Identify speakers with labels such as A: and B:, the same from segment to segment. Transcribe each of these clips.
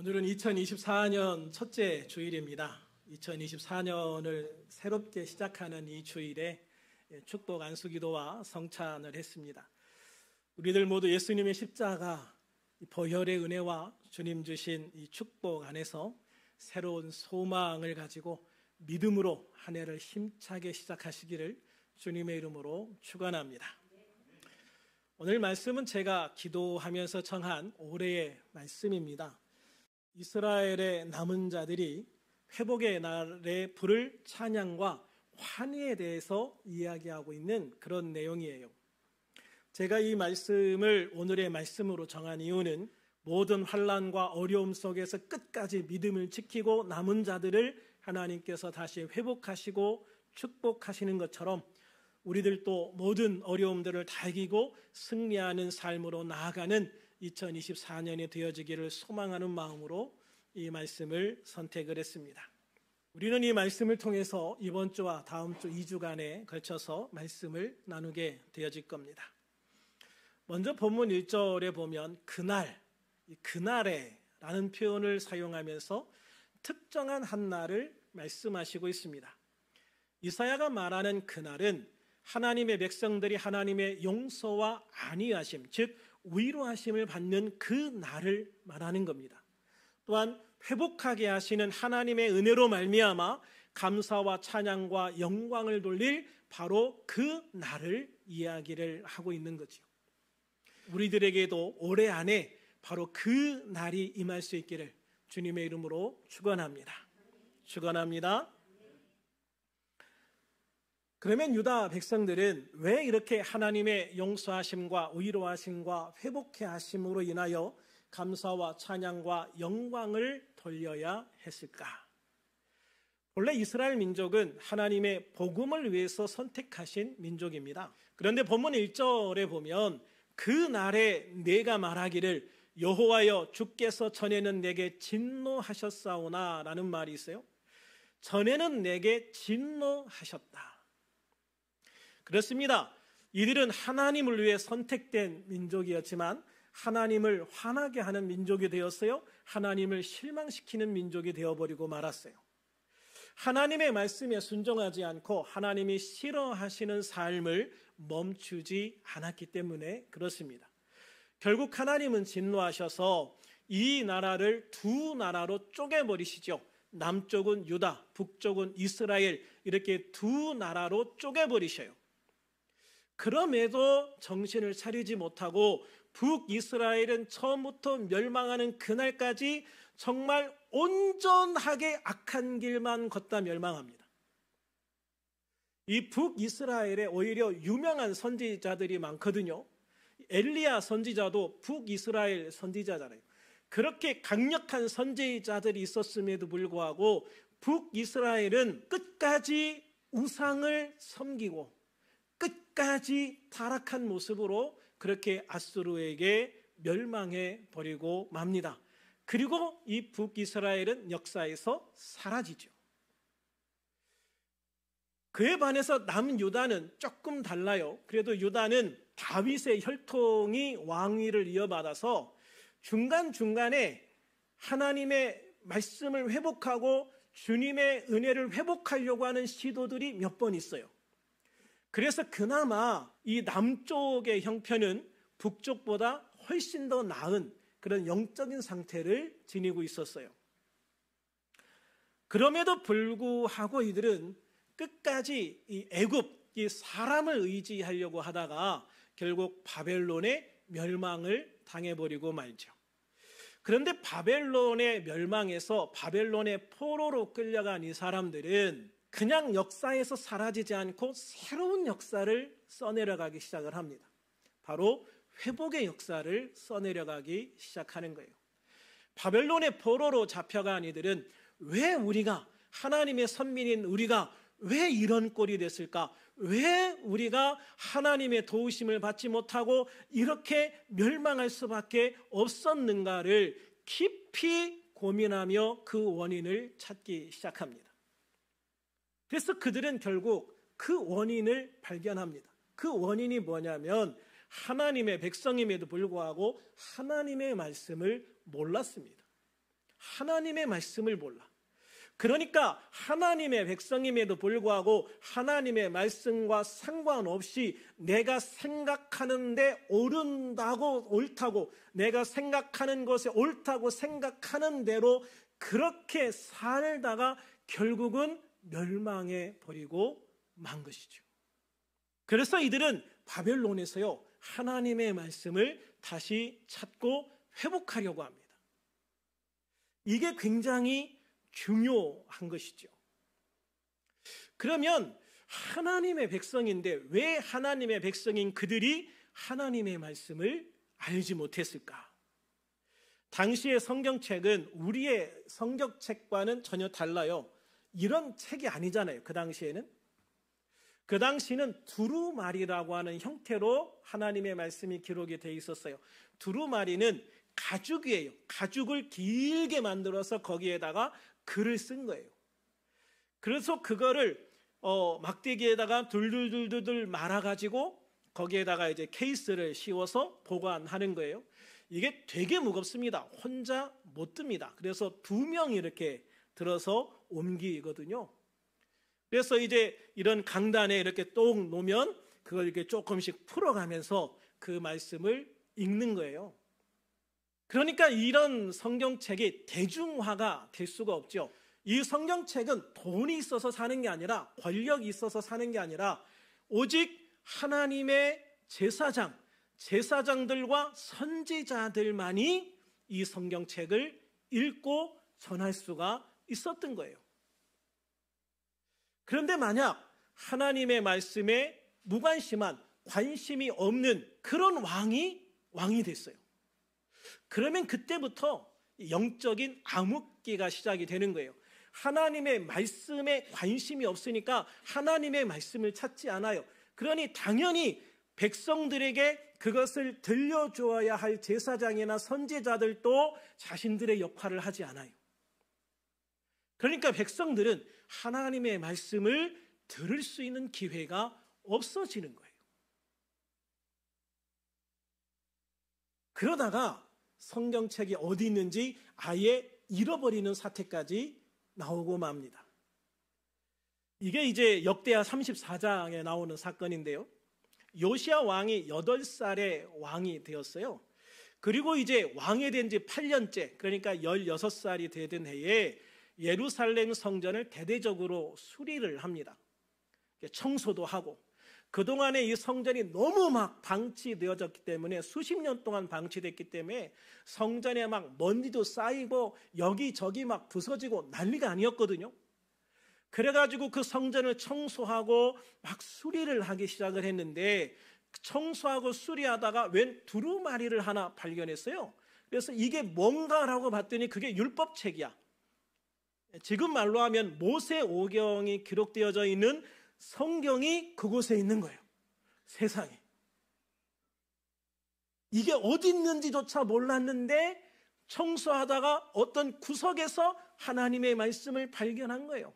A: 오늘은 2024년 첫째 주일입니다. 2024년을 새롭게 시작하는 이 주일에 축복 안수기도와 성찬을 했습니다. 우리들 모두 예수님의 십자가 보혈의 은혜와 주님 주신 이 축복 안에서 새로운 소망을 가지고 믿음으로 한 해를 힘차게 시작하시기를 주님의 이름으로 축원합니다. 오늘 말씀은 제가 기도하면서 정한 올해의 말씀입니다. 이스라엘의 남은 자들이 회복의 날에 부를 찬양과 환희에 대해서 이야기하고 있는 그런 내용이에요. 제가 이 말씀을 오늘의 말씀으로 정한 이유는 모든 환난과 어려움 속에서 끝까지 믿음을 지키고 남은 자들을 하나님께서 다시 회복하시고 축복하시는 것처럼 우리들도 모든 어려움들을 다 이기고 승리하는 삶으로 나아가는 2024년이 되어지기를 소망하는 마음으로 이 말씀을 선택을 했습니다. 우리는 이 말씀을 통해서 이번 주와 다음 주 2주간에 걸쳐서 말씀을 나누게 되어질 겁니다. 먼저 본문 1절에 보면 그날에 라는 표현을 사용하면서 특정한 한 날을 말씀하시고 있습니다. 이사야가 말하는 그날은 하나님의 백성들이 하나님의 용서와 안위하심, 즉 위로하심을 받는 그 날을 말하는 겁니다. 또한 회복하게 하시는 하나님의 은혜로 말미암아 감사와 찬양과 영광을 돌릴 바로 그 날을 이야기를 하고 있는 거죠. 우리들에게도 올해 안에 바로 그 날이 임할 수 있기를 주님의 이름으로 축원합니다. 축원합니다. 그러면 유다 백성들은 왜 이렇게 하나님의 용서하심과 위로하심과 회복해 하심으로 인하여 감사와 찬양과 영광을 돌려야 했을까? 원래 이스라엘 민족은 하나님의 복음을 위해서 선택하신 민족입니다. 그런데 본문 1절에 보면 그 날에 내가 말하기를 여호와여 주께서 전에는 내게 진노하셨사오나 라는 말이 있어요. 전에는 내게 진노하셨다. 그렇습니다. 이들은 하나님을 위해 선택된 민족이었지만 하나님을 화나게 하는 민족이 되었어요. 하나님을 실망시키는 민족이 되어버리고 말았어요. 하나님의 말씀에 순종하지 않고 하나님이 싫어하시는 삶을 멈추지 않았기 때문에 그렇습니다. 결국 하나님은 진노하셔서 이 나라를 두 나라로 쪼개버리시죠. 남쪽은 유다, 북쪽은 이스라엘, 이렇게 두 나라로 쪼개버리셔요. 그럼에도 정신을 차리지 못하고 북이스라엘은 처음부터 멸망하는 그날까지 정말 온전하게 악한 길만 걷다 멸망합니다. 이 북이스라엘에 오히려 유명한 선지자들이 많거든요. 엘리야 선지자도 북이스라엘 선지자잖아요. 그렇게 강력한 선지자들이 있었음에도 불구하고 북이스라엘은 끝까지 우상을 섬기고 끝까지 타락한 모습으로 그렇게 아수르에게 멸망해 버리고 맙니다. 그리고 이 북이스라엘은 역사에서 사라지죠. 그에 반해서 남유다는 조금 달라요. 그래도 유다는 다윗의 혈통이 왕위를 이어받아서 중간중간에 하나님의 말씀을 회복하고 주님의 은혜를 회복하려고 하는 시도들이 몇 번 있어요. 그래서 그나마 이 남쪽의 형편은 북쪽보다 훨씬 더 나은 그런 영적인 상태를 지니고 있었어요. 그럼에도 불구하고 이들은 끝까지 이 애굽, 이 사람을 의지하려고 하다가 결국 바벨론의 멸망을 당해버리고 말죠. 그런데 바벨론의 멸망에서 바벨론의 포로로 끌려간 이 사람들은 그냥 역사에서 사라지지 않고 새로운 역사를 써내려가기 시작을 합니다. 바로 회복의 역사를 써내려가기 시작하는 거예요. 바벨론의 포로로 잡혀간 이들은 왜 우리가 하나님의 선민인 우리가 왜 이런 꼴이 됐을까? 왜 우리가 하나님의 도우심을 받지 못하고 이렇게 멸망할 수밖에 없었는가를 깊이 고민하며 그 원인을 찾기 시작합니다. 그래서 그들은 결국 그 원인을 발견합니다. 그 원인이 뭐냐면 하나님의 백성임에도 불구하고 하나님의 말씀을 몰랐습니다. 하나님의 말씀을 몰라. 그러니까 하나님의 백성임에도 불구하고 하나님의 말씀과 상관없이 내가 생각하는데 옳다고 내가 생각하는 것에 옳다고 생각하는 대로 그렇게 살다가 결국은 멸망해 버리고 만 것이죠. 그래서 이들은 바벨론에서요 하나님의 말씀을 다시 찾고 회복하려고 합니다. 이게 굉장히 중요한 것이죠. 그러면 하나님의 백성인데 왜 하나님의 백성인 그들이 하나님의 말씀을 알지 못했을까? 당시의 성경책은 우리의 성경책과는 전혀 달라요. 이런 책이 아니잖아요. 그 당시에는. 그 당시는 두루마리라고 하는 형태로 하나님의 말씀이 기록이 되어 있었어요. 두루마리는 가죽이에요. 가죽을 길게 만들어서 거기에다가 글을 쓴 거예요. 그래서 그거를 막대기에다가 둘둘둘둘 말아가지고 거기에다가 이제 케이스를 씌워서 보관하는 거예요. 이게 되게 무겁습니다. 혼자 못 듭니다. 그래서 2명이 이렇게 들어서 옮기거든요. 그래서 이제 이런 강단에 이렇게 똑 놓으면 그걸 이렇게 조금씩 풀어가면서 그 말씀을 읽는 거예요. 그러니까 이런 성경책이 대중화가 될 수가 없죠. 이 성경책은 돈이 있어서 사는 게 아니라 권력이 있어서 사는 게 아니라 오직 하나님의 제사장들과 선지자들만이 이 성경책을 읽고 전할 수가 있었던 거예요. 그런데 만약 하나님의 말씀에 무관심한 관심이 없는 그런 왕이 됐어요. 그러면 그때부터 영적인 암흑기가 시작이 되는 거예요. 하나님의 말씀에 관심이 없으니까 하나님의 말씀을 찾지 않아요. 그러니 당연히 백성들에게 그것을 들려주어야 할 제사장이나 선지자들도 자신들의 역할을 하지 않아요. 그러니까 백성들은 하나님의 말씀을 들을 수 있는 기회가 없어지는 거예요. 그러다가 성경책이 어디 있는지 아예 잃어버리는 사태까지 나오고 맙니다. 이게 이제 역대하 34장에 나오는 사건인데요. 요시야 왕이 8살의 왕이 되었어요. 그리고 이제 왕이 된 지 8년째, 그러니까 16살이 되던 해에 예루살렘 성전을 대대적으로 수리를 합니다. 청소도 하고, 그동안에 이 성전이 너무 막 방치되어졌기 때문에 수십 년 동안 방치됐기 때문에 성전에 막 먼지도 쌓이고 여기저기 막 부서지고 난리가 아니었거든요. 그래가지고 그 성전을 청소하고 막 수리를 하기 시작을 했는데 청소하고 수리하다가 웬 두루마리를 하나 발견했어요. 그래서 이게 뭔가라고 봤더니 그게 율법책이야. 지금 말로 하면 모세오경이 기록되어져 있는 성경이 그곳에 있는 거예요. 세상에. 이게 어디 있는지조차 몰랐는데 청소하다가 어떤 구석에서 하나님의 말씀을 발견한 거예요.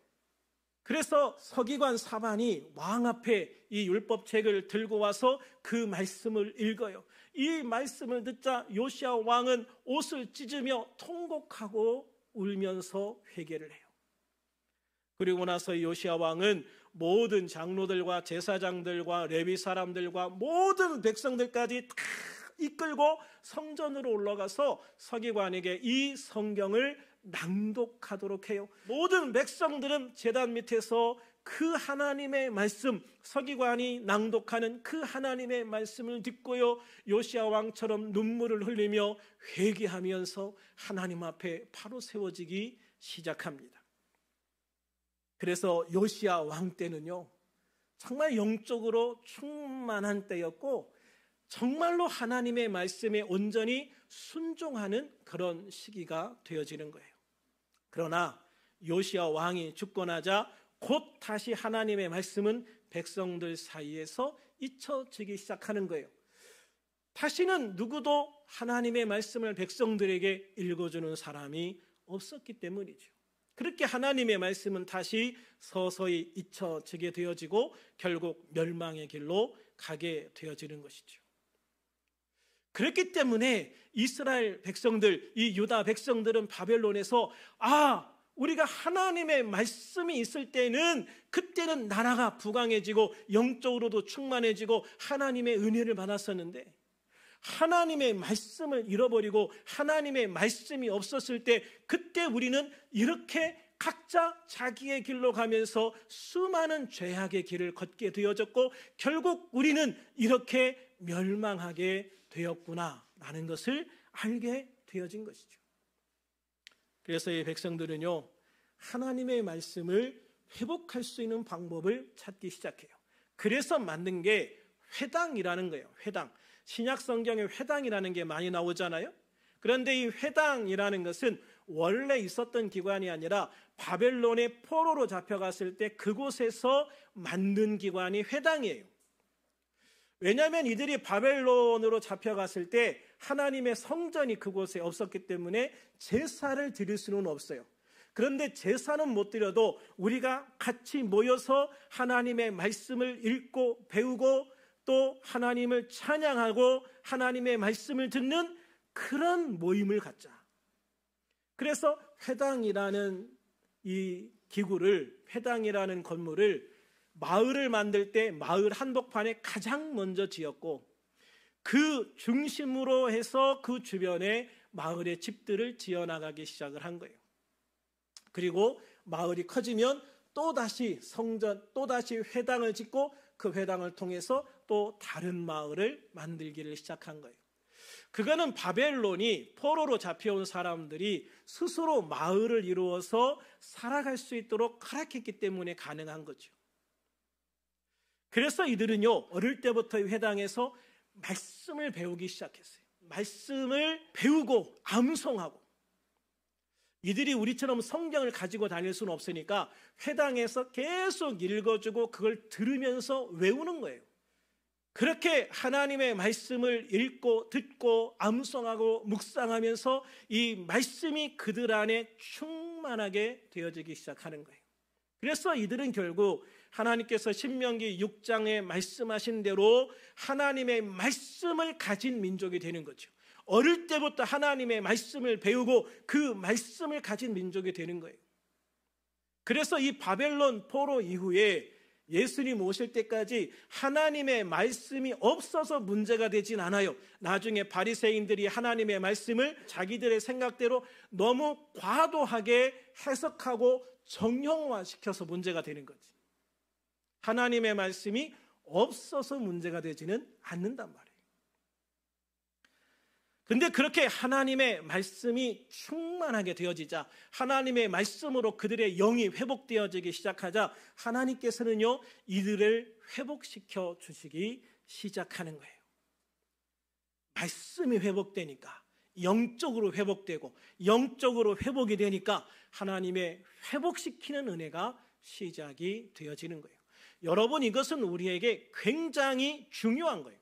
A: 그래서 서기관 사반이 왕 앞에 이 율법책을 들고 와서 그 말씀을 읽어요. 이 말씀을 듣자 요시야 왕은 옷을 찢으며 통곡하고 울면서 회개를 해요. 그리고 나서 요시야 왕은 모든 장로들과 제사장들과 레위 사람들과 모든 백성들까지 다 이끌고 성전으로 올라가서 서기관에게 이 성경을 낭독하도록 해요. 모든 백성들은 제단 밑에서 그 하나님의 말씀, 서기관이 낭독하는 그 하나님의 말씀을 듣고요, 요시야 왕처럼 눈물을 흘리며 회개하면서 하나님 앞에 바로 세워지기 시작합니다. 그래서 요시야 왕 때는요, 정말 영적으로 충만한 때였고 정말로 하나님의 말씀에 온전히 순종하는 그런 시기가 되어지는 거예요. 그러나 요시야 왕이 죽고 나자 곧 다시 하나님의 말씀은 백성들 사이에서 잊혀지기 시작하는 거예요. 다시는 누구도 하나님의 말씀을 백성들에게 읽어주는 사람이 없었기 때문이죠. 그렇게 하나님의 말씀은 다시 서서히 잊혀지게 되어지고 결국 멸망의 길로 가게 되어지는 것이죠. 그렇기 때문에 이스라엘 백성들, 이 유다 백성들은 바벨론에서 우리가 하나님의 말씀이 있을 때는 그때는 나라가 부강해지고 영적으로도 충만해지고 하나님의 은혜를 받았었는데, 하나님의 말씀을 잃어버리고 하나님의 말씀이 없었을 때 그때 우리는 이렇게 각자 자기의 길로 가면서 수많은 죄악의 길을 걷게 되어졌고 결국 우리는 이렇게 멸망하게 되었구나라는 것을 알게 되어진 것이죠. 그래서 이 백성들은요, 하나님의 말씀을 회복할 수 있는 방법을 찾기 시작해요. 그래서 만든 게 회당이라는 거예요. 회당. 신약 성경에 회당이라는 게 많이 나오잖아요. 그런데 이 회당이라는 것은 원래 있었던 기관이 아니라 바벨론의 포로로 잡혀갔을 때 그곳에서 만든 기관이 회당이에요. 왜냐하면 이들이 바벨론으로 잡혀갔을 때 하나님의 성전이 그곳에 없었기 때문에 제사를 드릴 수는 없어요. 그런데 제사는 못 드려도 우리가 같이 모여서 하나님의 말씀을 읽고 배우고 또 하나님을 찬양하고 하나님의 말씀을 듣는 그런 모임을 갖자. 그래서 회당이라는 이 기구를, 회당이라는 건물을 마을을 만들 때 마을 한복판에 가장 먼저 지었고 그 중심으로 해서 그 주변에 마을의 집들을 지어나가기 시작을 한 거예요. 그리고 마을이 커지면 또다시 성전, 또다시 회당을 짓고 그 회당을 통해서 또 다른 마을을 만들기를 시작한 거예요. 그거는 바벨론이 포로로 잡혀온 사람들이 스스로 마을을 이루어서 살아갈 수 있도록 허락했기 때문에 가능한 거죠. 그래서 이들은요, 어릴 때부터 회당에서 말씀을 배우기 시작했어요. 말씀을 배우고 암송하고, 이들이 우리처럼 성경을 가지고 다닐 수는 없으니까 회당에서 계속 읽어주고 그걸 들으면서 외우는 거예요. 그렇게 하나님의 말씀을 읽고 듣고 암송하고 묵상하면서 이 말씀이 그들 안에 충만하게 되어지기 시작하는 거예요. 그래서 이들은 결국 하나님께서 신명기 6장에 말씀하신 대로 하나님의 말씀을 가진 민족이 되는 거죠. 어릴 때부터 하나님의 말씀을 배우고 그 말씀을 가진 민족이 되는 거예요. 그래서 이 바벨론 포로 이후에 예수님 오실 때까지 하나님의 말씀이 없어서 문제가 되진 않아요. 나중에 바리새인들이 하나님의 말씀을 자기들의 생각대로 너무 과도하게 해석하고 정형화시켜서 문제가 되는 거지. 하나님의 말씀이 없어서 문제가 되지는 않는단 말이에요. 근데 그렇게 하나님의 말씀이 충만하게 되어지자, 하나님의 말씀으로 그들의 영이 회복되어지기 시작하자 하나님께서는요, 이들을 회복시켜 주시기 시작하는 거예요. 말씀이 회복되니까, 영적으로 회복되고 영적으로 회복이 되니까 하나님의 회복시키는 은혜가 시작이 되어지는 거예요. 여러분, 이것은 우리에게 굉장히 중요한 거예요.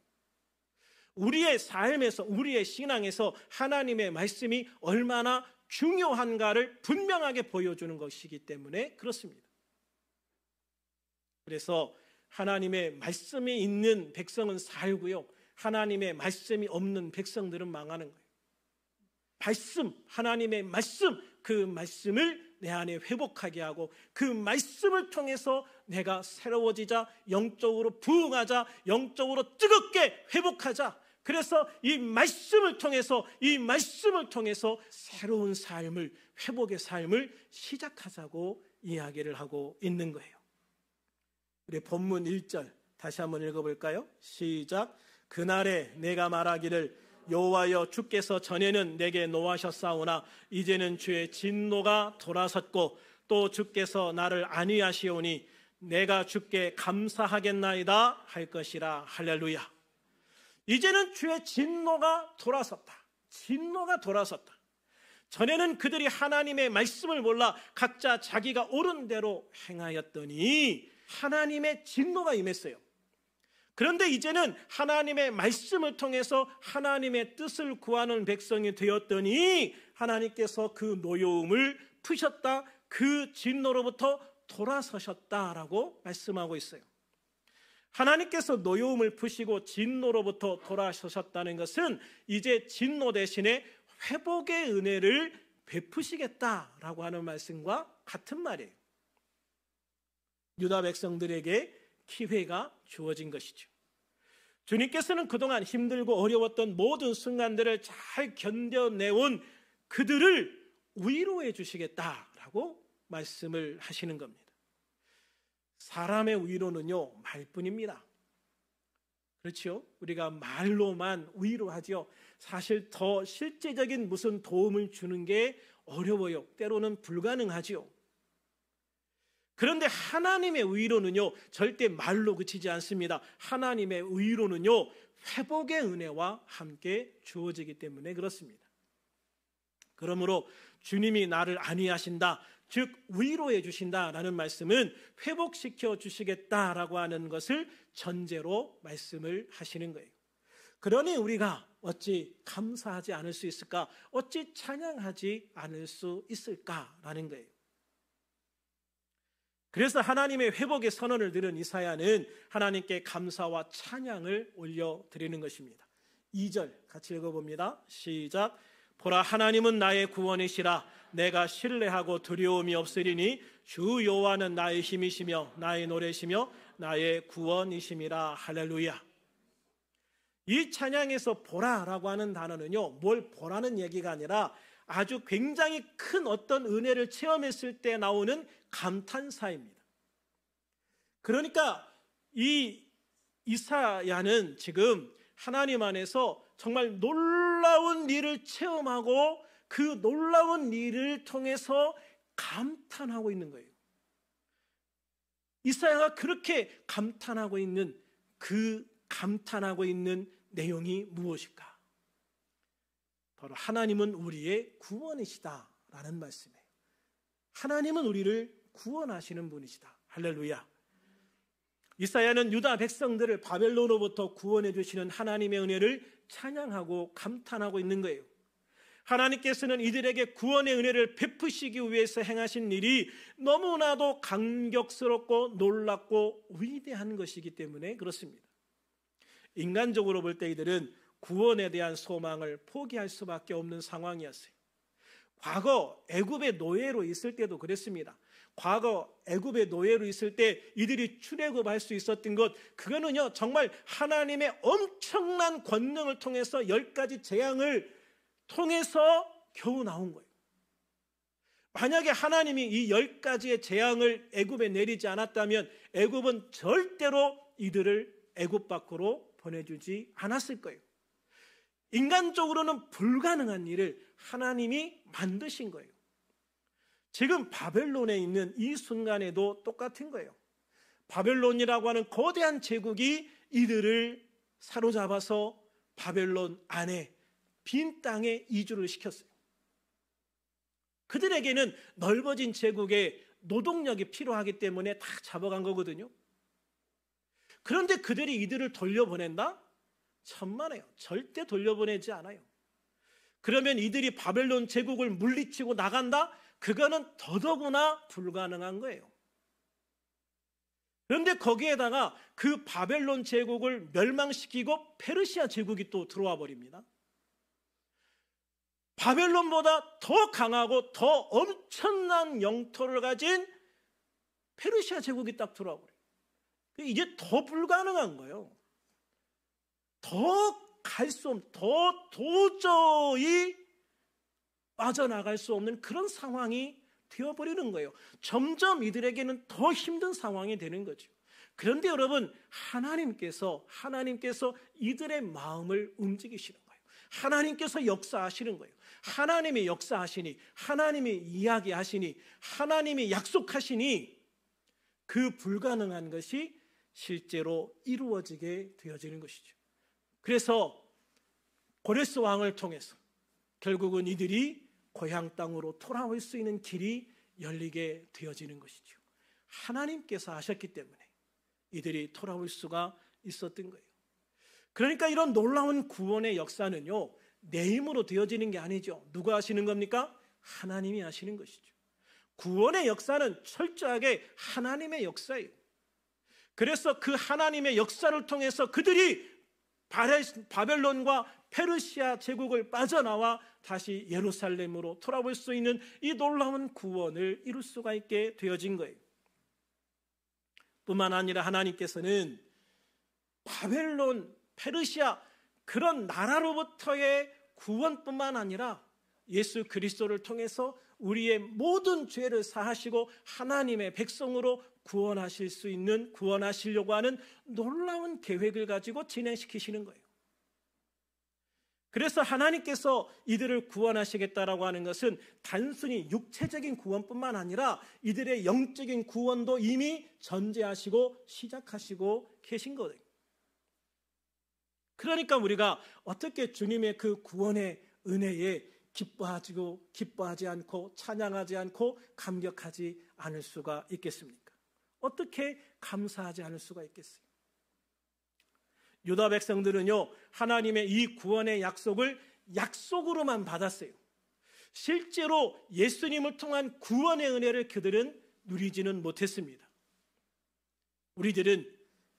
A: 우리의 삶에서, 우리의 신앙에서 하나님의 말씀이 얼마나 중요한가를 분명하게 보여주는 것이기 때문에 그렇습니다. 그래서 하나님의 말씀이 있는 백성은 살고요, 하나님의 말씀이 없는 백성들은 망하는 거예요. 말씀, 하나님의 말씀, 그 말씀을 내 안에 회복하게 하고 그 말씀을 통해서 내가 새로워지자, 영적으로 부흥하자, 영적으로 뜨겁게 회복하자. 그래서 이 말씀을 통해서 새로운 삶을, 회복의 삶을 시작하자고 이야기를 하고 있는 거예요. 우리 본문 1절 다시 한번 읽어볼까요? 시작. 그날에 내가 말하기를 여호와여, 주께서 전에는 내게 노하셨사오나 이제는 주의 진노가 돌아섰고 또 주께서 나를 안위하시오니 내가 주께 감사하겠나이다 할 것이라. 할렐루야. 이제는 주의 진노가 돌아섰다. 진노가 돌아섰다. 전에는 그들이 하나님의 말씀을 몰라 각자 자기가 옳은 대로 행하였더니 하나님의 진노가 임했어요. 그런데 이제는 하나님의 말씀을 통해서 하나님의 뜻을 구하는 백성이 되었더니 하나님께서 그 노여움을 푸셨다, 그 진노로부터 돌아서셨다라고 말씀하고 있어요. 하나님께서 노여움을 푸시고 진노로부터 돌아서셨다는 것은 이제 진노 대신에 회복의 은혜를 베푸시겠다라고 하는 말씀과 같은 말이에요. 유다 백성들에게 기회가 주어진 것이죠. 주님께서는 그동안 힘들고 어려웠던 모든 순간들을 잘 견뎌내온 그들을 위로해 주시겠다라고 말씀을 하시는 겁니다. 사람의 위로는요, 말뿐입니다. 그렇죠? 우리가 말로만 위로하죠. 사실 더 실제적인 무슨 도움을 주는 게 어려워요. 때로는 불가능하죠. 그런데 하나님의 위로는요, 절대 말로 그치지 않습니다. 하나님의 위로는요, 회복의 은혜와 함께 주어지기 때문에 그렇습니다. 그러므로 주님이 나를 안위하신다, 즉 위로해 주신다라는 말씀은 회복시켜 주시겠다라고 하는 것을 전제로 말씀을 하시는 거예요. 그러니 우리가 어찌 감사하지 않을 수 있을까? 어찌 찬양하지 않을 수 있을까라는 거예요. 그래서 하나님의 회복의 선언을 들은 이사야는 하나님께 감사와 찬양을 올려드리는 것입니다. 2절 같이 읽어봅니다. 시작. 보라, 하나님은 나의 구원이시라. 내가 신뢰하고 두려움이 없으리니 주 여호와는 나의 힘이시며 나의 노래시며 나의 구원이심이라. 할렐루야. 이 찬양에서 보라라고 하는 단어는요, 뭘 보라는 얘기가 아니라 아주 굉장히 큰 어떤 은혜를 체험했을 때 나오는 감탄사입니다. 그러니까 이 이사야는 지금 하나님 안에서 정말 놀라운 일을 체험하고 그 놀라운 일을 통해서 감탄하고 있는 거예요. 이사야가 그렇게 감탄하고 있는 내용이 무엇일까? 바로 하나님은 우리의 구원이시다라는 말씀이에요. 하나님은 우리를 구원하시는 분이시다. 할렐루야. 이사야는 유다 백성들을 바벨론으로부터 구원해 주시는 하나님의 은혜를 찬양하고 감탄하고 있는 거예요. 하나님께서는 이들에게 구원의 은혜를 베푸시기 위해서 행하신 일이 너무나도 감격스럽고 놀랍고 위대한 것이기 때문에 그렇습니다. 인간적으로 볼 때 이들은 구원에 대한 소망을 포기할 수밖에 없는 상황이었어요. 과거 애굽의 노예로 있을 때도 그랬습니다. 과거 애굽의 노예로 있을 때 이들이 출애굽할 수 있었던 것, 그거는요 정말 하나님의 엄청난 권능을 통해서 10가지 재앙을 통해서 겨우 나온 거예요. 만약에 하나님이 이 10가지의 재앙을 애굽에 내리지 않았다면 애굽은 절대로 이들을 애굽 밖으로 보내주지 않았을 거예요. 인간적으로는 불가능한 일을 하나님이 만드신 거예요. 지금 바벨론에 있는 이 순간에도 똑같은 거예요. 바벨론이라고 하는 거대한 제국이 이들을 사로잡아서 바벨론 안에 빈 땅에 이주를 시켰어요. 그들에게는 넓어진 제국에 노동력이 필요하기 때문에 다 잡아간 거거든요. 그런데 그들이 이들을 돌려보낸다? 천만에요. 절대 돌려보내지 않아요. 그러면 이들이 바벨론 제국을 물리치고 나간다? 그거는 더더구나 불가능한 거예요. 그런데 거기에다가 그 바벨론 제국을 멸망시키고 페르시아 제국이 또 들어와 버립니다. 바벨론보다 더 강하고 더 엄청난 영토를 가진 페르시아 제국이 딱 들어와 버려요. 이게 더 불가능한 거예요. 더 갈 수 없는, 더 도저히 빠져나갈 수 없는 그런 상황이 되어버리는 거예요. 점점 이들에게는 더 힘든 상황이 되는 거죠. 그런데 여러분, 하나님께서 이들의 마음을 움직이시는 거예요. 하나님께서 역사하시는 거예요. 하나님이 역사하시니, 하나님이 이야기하시니, 하나님이 약속하시니 그 불가능한 것이 실제로 이루어지게 되어지는 것이죠. 그래서 고레스 왕을 통해서 결국은 이들이 고향 땅으로 돌아올 수 있는 길이 열리게 되어지는 것이죠. 하나님께서 하셨기 때문에 이들이 돌아올 수가 있었던 거예요. 그러니까 이런 놀라운 구원의 역사는요, 내 힘으로 되어지는 게 아니죠. 누가 하시는 겁니까? 하나님이 하시는 것이죠. 구원의 역사는 철저하게 하나님의 역사예요. 그래서 그 하나님의 역사를 통해서 그들이 바벨론과 페르시아 제국을 빠져나와 다시 예루살렘으로 돌아올 수 있는 이 놀라운 구원을 이룰 수가 있게 되어진 거예요. 뿐만 아니라 하나님께서는 바벨론, 페르시아 그런 나라로부터의 구원뿐만 아니라 예수 그리스도를 통해서 우리의 모든 죄를 사하시고 하나님의 백성으로 구원하시려고 하는 놀라운 계획을 가지고 진행시키시는 거예요. 그래서 하나님께서 이들을 구원하시겠다라고 하는 것은 단순히 육체적인 구원뿐만 아니라 이들의 영적인 구원도 이미 전제하시고 시작하시고 계신 거예요. 그러니까 우리가 어떻게 주님의 그 구원의 은혜에 기뻐하지 않고 찬양하지 않고 감격하지 않을 수가 있겠습니까? 어떻게 감사하지 않을 수가 있겠어요? 유다 백성들은요, 하나님의 이 구원의 약속을 약속으로만 받았어요. 실제로 예수님을 통한 구원의 은혜를 그들은 누리지는 못했습니다. 우리들은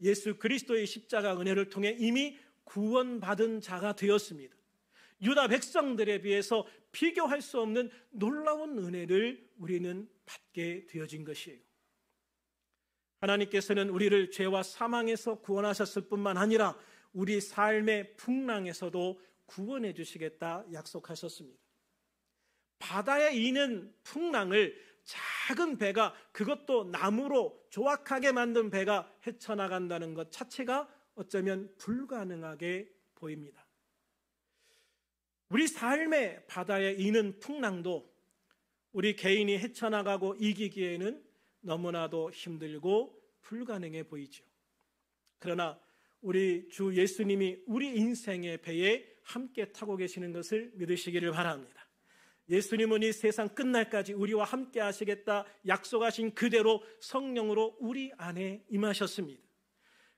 A: 예수 그리스도의 십자가 은혜를 통해 이미 구원받은 자가 되었습니다. 유다 백성들에 비해서 비교할 수 없는 놀라운 은혜를 우리는 받게 되어진 것이에요. 하나님께서는 우리를 죄와 사망에서 구원하셨을 뿐만 아니라 우리 삶의 풍랑에서도 구원해 주시겠다 약속하셨습니다. 바다에 이는 풍랑을 작은 배가, 그것도 나무로 조악하게 만든 배가 헤쳐나간다는 것 자체가 어쩌면 불가능하게 보입니다. 우리 삶의 바다에 이는 풍랑도 우리 개인이 헤쳐나가고 이기기에는 너무나도 힘들고 불가능해 보이죠. 그러나 우리 주 예수님이 우리 인생의 배에 함께 타고 계시는 것을 믿으시기를 바랍니다. 예수님은 이 세상 끝날까지 우리와 함께 하시겠다 약속하신 그대로 성령으로 우리 안에 임하셨습니다.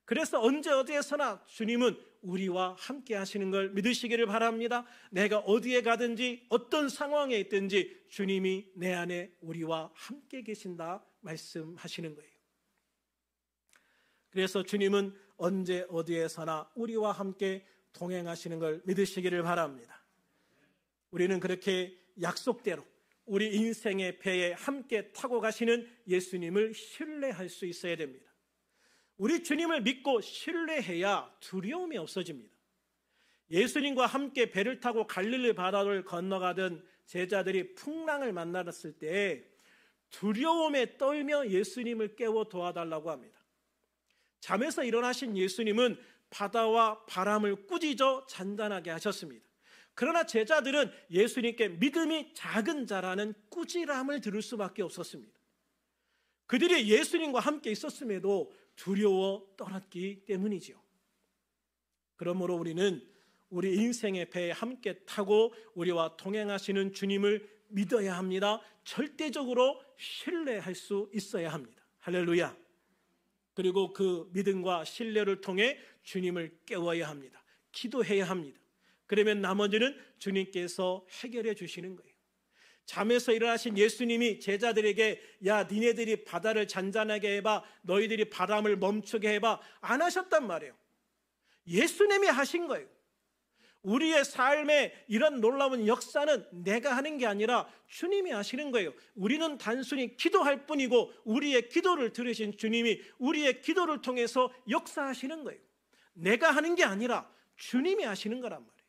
A: 그래서 언제 어디에서나 주님은 우리와 함께 하시는 걸 믿으시기를 바랍니다. 내가 어디에 가든지 어떤 상황에 있든지 주님이 내 안에 우리와 함께 계신다 말씀하시는 거예요. 그래서 주님은 언제 어디에서나 우리와 함께 동행하시는 걸 믿으시기를 바랍니다. 우리는 그렇게 약속대로 우리 인생의 배에 함께 타고 가시는 예수님을 신뢰할 수 있어야 됩니다. 우리 주님을 믿고 신뢰해야 두려움이 없어집니다. 예수님과 함께 배를 타고 갈릴리 바다를 건너가던 제자들이 풍랑을 만났을 때 두려움에 떨며 예수님을 깨워 도와달라고 합니다. 잠에서 일어나신 예수님은 바다와 바람을 꾸짖어 잔잔하게 하셨습니다. 그러나 제자들은 예수님께 믿음이 작은 자라는 꾸지람을 들을 수밖에 없었습니다. 그들이 예수님과 함께 있었음에도 두려워 떨었기 때문이죠. 그러므로 우리는 우리 인생의 배에 함께 타고 우리와 동행하시는 주님을 믿어야 합니다. 절대적으로 신뢰할 수 있어야 합니다. 할렐루야. 그리고 그 믿음과 신뢰를 통해 주님을 깨워야 합니다. 기도해야 합니다. 그러면 나머지는 주님께서 해결해 주시는 거예요. 잠에서 일어나신 예수님이 제자들에게 야 니네들이 바다를 잔잔하게 해봐, 너희들이 바람을 멈추게 해봐 안 하셨단 말이에요. 예수님이 하신 거예요. 우리의 삶에 이런 놀라운 역사는 내가 하는 게 아니라 주님이 하시는 거예요. 우리는 단순히 기도할 뿐이고 우리의 기도를 들으신 주님이 우리의 기도를 통해서 역사하시는 거예요. 내가 하는 게 아니라 주님이 하시는 거란 말이에요.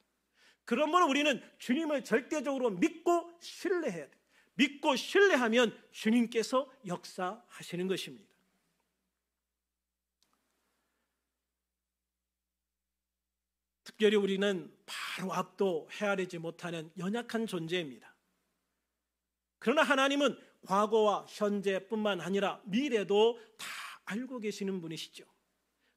A: 그러므로 우리는 주님을 절대적으로 믿고 신뢰해야 돼요. 믿고 신뢰하면 주님께서 역사하시는 것입니다. 특별히 우리는 바로 앞도 헤아리지 못하는 연약한 존재입니다. 그러나 하나님은 과거와 현재뿐만 아니라 미래도 다 알고 계시는 분이시죠.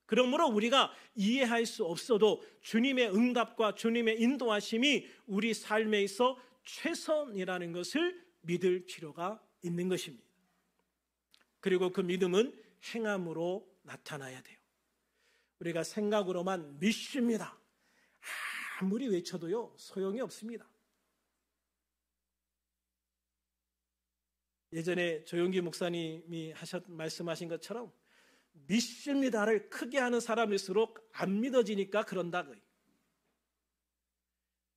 A: 그러므로 우리가 이해할 수 없어도 주님의 응답과 주님의 인도하심이 우리 삶에 있어 최선이라는 것을 믿을 필요가 있는 것입니다. 그리고 그 믿음은 행함으로 나타나야 돼요. 우리가 생각으로만 믿습니다. 아무리 외쳐도요 소용이 없습니다. 예전에 조용기 목사님이 말씀하신 것처럼 믿습니다를 크게 하는 사람일수록 안 믿어지니까 그런다고요.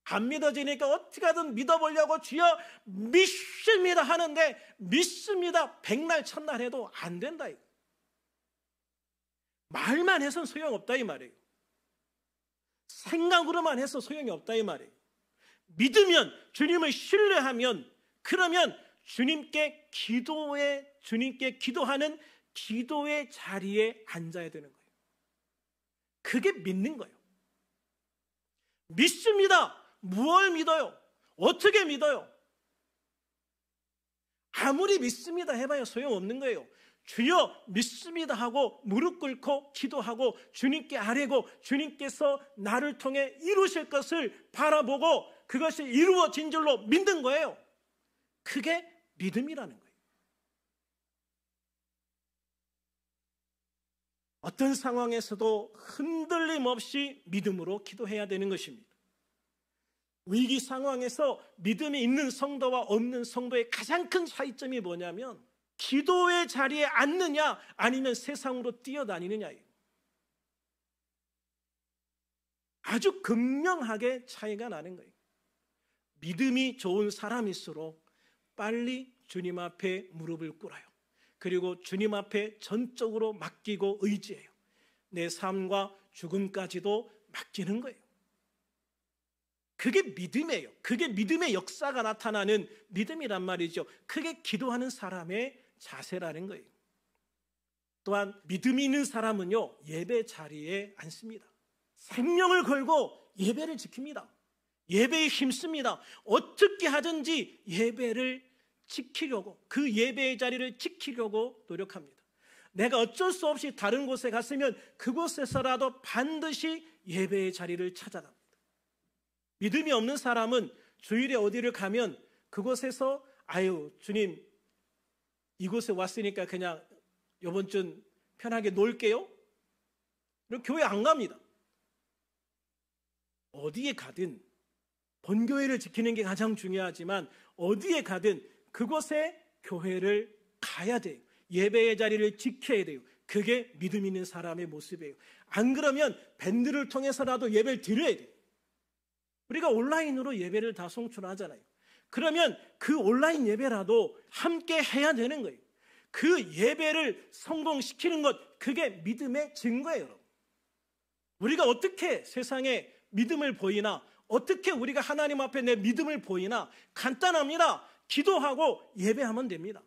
A: 안 믿어지니까 어떻게 하든 믿어보려고 주여 믿습니다 하는데 믿습니다 백날 첫날 해도 안 된다. 말만 해서는 소용없다 이 말이에요. 생각으로만 해서 소용이 없다 이 말이에요. 믿으면, 주님을 신뢰하면, 그러면 주님께 기도하는 기도의 자리에 앉아야 되는 거예요. 그게 믿는 거예요. 믿습니다. 무엇을 믿어요? 어떻게 믿어요? 아무리 믿습니다 해봐야 소용없는 거예요. 주여 믿습니다 하고 무릎 꿇고 기도하고 주님께 아뢰고 주님께서 나를 통해 이루실 것을 바라보고 그것이 이루어진 줄로 믿는 거예요. 그게 믿음이라는 거예요. 어떤 상황에서도 흔들림 없이 믿음으로 기도해야 되는 것입니다. 위기 상황에서 믿음이 있는 성도와 없는 성도의 가장 큰 차이점이 뭐냐면 기도의 자리에 앉느냐 아니면 세상으로 뛰어다니느냐예요. 아주 극명하게 차이가 나는 거예요. 믿음이 좋은 사람일수록 빨리 주님 앞에 무릎을 꿇어요. 그리고 주님 앞에 전적으로 맡기고 의지해요. 내 삶과 죽음까지도 맡기는 거예요. 그게 믿음이에요. 그게 믿음의 역사가 나타나는 믿음이란 말이죠. 그게 기도하는 사람의 자세라는 거예요. 또한 믿음이 있는 사람은요, 예배 자리에 앉습니다. 생명을 걸고 예배를 지킵니다. 예배에 힘씁니다. 어떻게 하든지 예배를 지키려고, 그 예배의 자리를 지키려고 노력합니다. 내가 어쩔 수 없이 다른 곳에 갔으면 그곳에서라도 반드시 예배의 자리를 찾아갑니다. 믿음이 없는 사람은 주일에 어디를 가면 그곳에서 아유 주님 이곳에 왔으니까 그냥 이번 주 편하게 놀게요. 그리고 교회 안 갑니다. 어디에 가든 본교회를 지키는 게 가장 중요하지만 어디에 가든 그곳에 교회를 가야 돼요. 예배의 자리를 지켜야 돼요. 그게 믿음 있는 사람의 모습이에요. 안 그러면 밴드를 통해서라도 예배를 드려야 돼요. 우리가 온라인으로 예배를 다 송출하잖아요. 그러면 그 온라인 예배라도 함께 해야 되는 거예요. 그 예배를 성공시키는 것, 그게 믿음의 증거예요. 여러분. 우리가 어떻게 세상에 믿음을 보이나, 어떻게 우리가 하나님 앞에 내 믿음을 보이나, 간단합니다. 기도하고 예배하면 됩니다.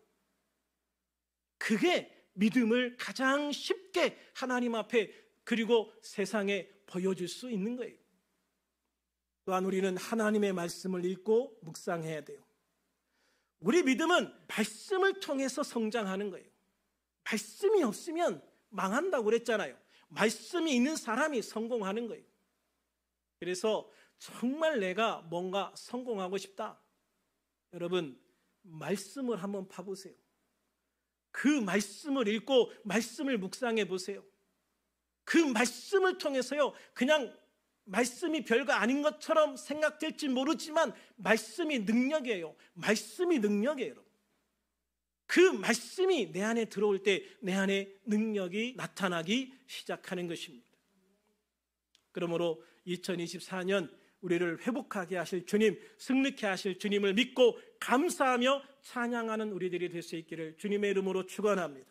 A: 그게 믿음을 가장 쉽게 하나님 앞에 그리고 세상에 보여줄 수 있는 거예요. 또한 우리는 하나님의 말씀을 읽고 묵상해야 돼요. 우리 믿음은 말씀을 통해서 성장하는 거예요. 말씀이 없으면 망한다고 그랬잖아요. 말씀이 있는 사람이 성공하는 거예요. 그래서 정말 내가 뭔가 성공하고 싶다. 여러분, 말씀을 한번 파보세요. 그 말씀을 읽고 말씀을 묵상해 보세요. 그 말씀을 통해서요, 그냥 말씀이 별거 아닌 것처럼 생각될지 모르지만 말씀이 능력이에요. 말씀이 능력이에요. 그 말씀이 내 안에 들어올 때 내 안에 능력이 나타나기 시작하는 것입니다. 그러므로 2024년 우리를 회복하게 하실 주님, 승리케 하실 주님을 믿고 감사하며 찬양하는 우리들이 될 수 있기를 주님의 이름으로 축원합니다.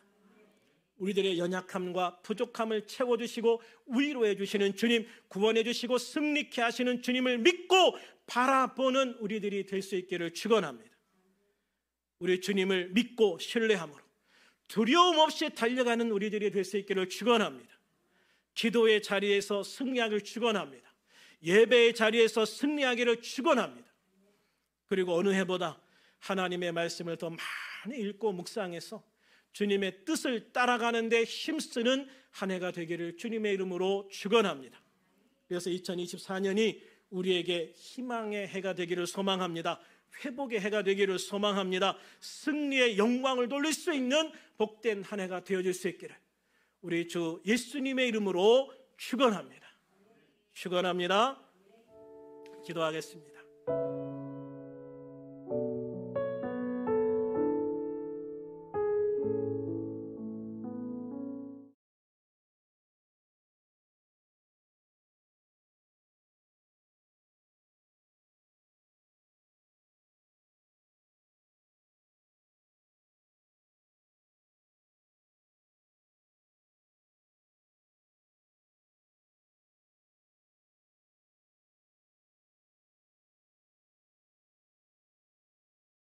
A: 우리들의 연약함과 부족함을 채워주시고 위로해 주시는 주님, 구원해 주시고 승리케 하시는 주님을 믿고 바라보는 우리들이 될 수 있기를 축원합니다. 우리 주님을 믿고 신뢰함으로 두려움 없이 달려가는 우리들이 될 수 있기를 축원합니다. 기도의 자리에서 승리하기를 축원합니다. 예배의 자리에서 승리하기를 축원합니다. 그리고 어느 해보다 하나님의 말씀을 더 많이 읽고 묵상해서 주님의 뜻을 따라가는 데 힘쓰는 한 해가 되기를 주님의 이름으로 축원합니다. 그래서 2024년이 우리에게 희망의 해가 되기를 소망합니다. 회복의 해가 되기를 소망합니다. 승리의 영광을 돌릴 수 있는 복된 한 해가 되어질 수 있기를 우리 주 예수님의 이름으로 축원합니다. 축원합니다. 기도하겠습니다.